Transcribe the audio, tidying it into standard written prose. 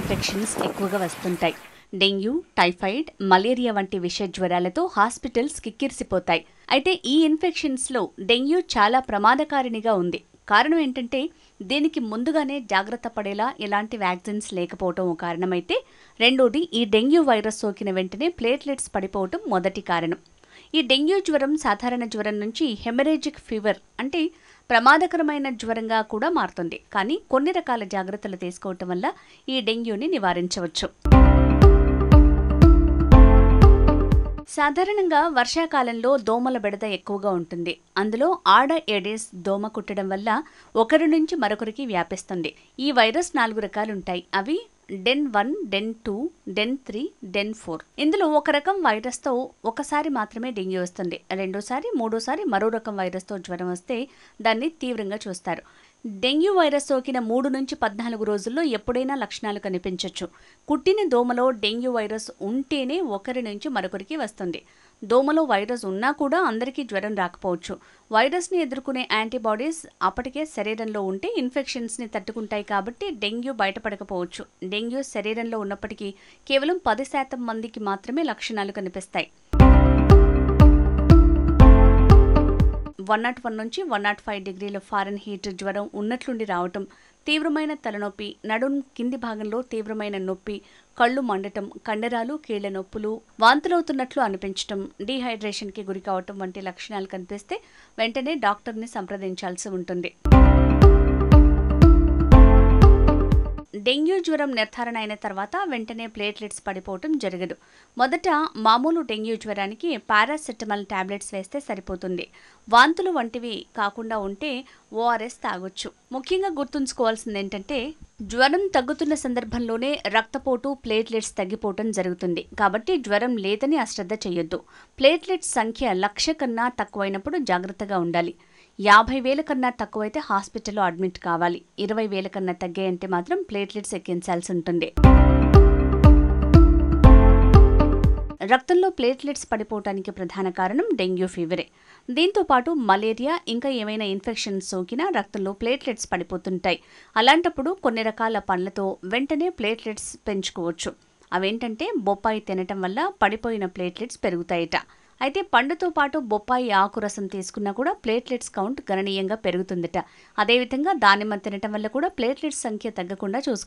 Infections ఎక్కువగా వస్తుంటాయి. Dengue, typhoid, malaria వంటి విష జ్వరాలతో హాస్పిటల్స్ కిక్కిరిసిపోతాయి. అయితే ఈ ఇన్ఫెక్షన్స్లో డెంగ్యూ చాలా ప్రమాదకారిణిగా ఉంది. కారణం ఏంటంటే దీనికి ముందుగానే జాగ్రత్త పడేలా ఎలాంటి వ్యాక్సిన్స్ లేకపోవటం ఓ కారణమైతే, రెండోది ఈ డెంగ్యూ వైరస్ సోకిన వెంటనే ప్లేట్లెట్స్ పడిపోవటం మొదటి కారణం. ఈ డెంగ్యూ జ్వరం సాధారణ జ్వరం నుంచి హెమరేజిక్ ఫీవర్ అంటే ప్రమాదకరమైన జ్వరంగా కూడా మారుతుంది. కానీ కొన్ని రకాల జాగ్రత్తలు తీసుకోవటం వల్ల ఈ డెంగ్యూని నివారించవచ్చు. సాధారణంగా వర్షాకాలంలో దోమల బెడద ఎక్కువగా ఉంటుంది. అందులో ఆడ ఏడెస్ దోమ కుట్టడం వల్ల ఒకరి నుంచి మరొకరికి వ్యాపిస్తుంది. ఈ వైరస్ 4 రకాలుంటాయి. అవి డెన్ 1, డెన్ 2, డెన్ 3, డెన్ 4. ఇందులో ఒక రకం వైరస్తో ఒకసారి మాత్రమే డెంగ్యూ వస్తుంది. రెండోసారి, మూడోసారి మరో రకం వైరస్తో జ్వరం వస్తే దాన్ని తీవ్రంగా చూస్తారు. డెంగ్యూ వైరస్ సోకిన 3 నుంచి 14 రోజుల్లో ఎప్పుడైనా లక్షణాలు కనిపించవచ్చు. కుట్టిన దోమలో డెంగ్యూ వైరస్ ఉంటేనే ఒకరి నుంచి మరొకరికి వస్తుంది. దోమలో వైరస్ ఉన్నా కూడా అందరికీ జ్వరం రాకపోవచ్చు. వైరస్ని ఎదుర్కొనే యాంటీబాడీస్ అప్పటికే శరీరంలో ఉంటే ఇన్ఫెక్షన్స్ని తట్టుకుంటాయి కాబట్టి డెంగ్యూ బయటపడకపోవచ్చు. డెంగ్యూ శరీరంలో ఉన్నప్పటికీ కేవలం 10% మందికి మాత్రమే లక్షణాలు కనిపిస్తాయి. 101 నుంచి 105 డిగ్రీల ఫారెన్హీట్ జ్వరం ఉన్నట్లుండి రావటం, తీవ్రమైన తలనొప్పి, నడుం కింది భాగంలో తీవ్రమైన నొప్పి, కళ్ళు మండటం, కండరాలు, కీళ్ల నొప్పులు, వాంతులవుతున్నట్లు అనిపించటం, డీహైడ్రేషన్కి గురి కావటం వంటి లక్షణాలు కనిపిస్తే వెంటనే డాక్టర్ని సంప్రదించాల్సి ఉంటుంది. డెంగ్యూ జ్వరం నిర్ధారణ అయిన తర్వాత వెంటనే ప్లేట్లెట్స్ పడిపోవటం జరగదు. మొదట మామూలు డెంగ్యూ జ్వరానికి పారాసెటమాల్ టాబ్లెట్స్ వేస్తే సరిపోతుంది. వాంతులు వంటివి కాకుండా ఉంటే ఓఆర్ఎస్ తాగొచ్చు. ముఖ్యంగా గుర్తుంచుకోవాల్సింది ఏంటంటే జ్వరం తగ్గుతున్న సందర్భంలోనే రక్తపోటు, ప్లేట్లెట్స్ తగ్గిపోవటం జరుగుతుంది. కాబట్టి జ్వరం లేదని అశ్రద్ధ చేయొద్దు. ప్లేట్లెట్స్ సంఖ్య 1,00,000 కన్నా తక్కువైనప్పుడు జాగ్రత్తగా ఉండాలి. 50,000 కన్నా తక్కువైతే హాస్పిటల్లో అడ్మిట్ కావాలి. 20,000 కన్నా తగ్గాయంటే మాత్రం ప్లేట్లెట్స్ ఎక్కించాల్సి ఉంటుంది. రక్తంలో ప్లేట్లెట్స్ పడిపోవటానికి ప్రధాన కారణం డెంగ్యూ ఫీవరే. దీంతో పాటు మలేరియా, ఇంకా ఏమైనా ఇన్ఫెక్షన్స్ సోకినా రక్తంలో ప్లేట్లెట్స్ పడిపోతుంటాయి. అలాంటప్పుడు కొన్ని రకాల పండ్లతో వెంటనే ప్లేట్లెట్స్ పెంచుకోవచ్చు. అవేంటంటే బొప్పాయి తినటం వల్ల పడిపోయిన ప్లేట్లెట్స్ పెరుగుతాయట. అయితే పండుతో పాటు బొప్పాయి ఆకు రసం తీసుకున్నా కూడా ప్లేట్లెట్స్ కౌంట్ గణనీయంగా పెరుగుతుందట. అదేవిధంగా దానిమ్మ తినటం వల్ల కూడా ప్లేట్లెట్స్ సంఖ్య తగ్గకుండా చూసుకోవాలి.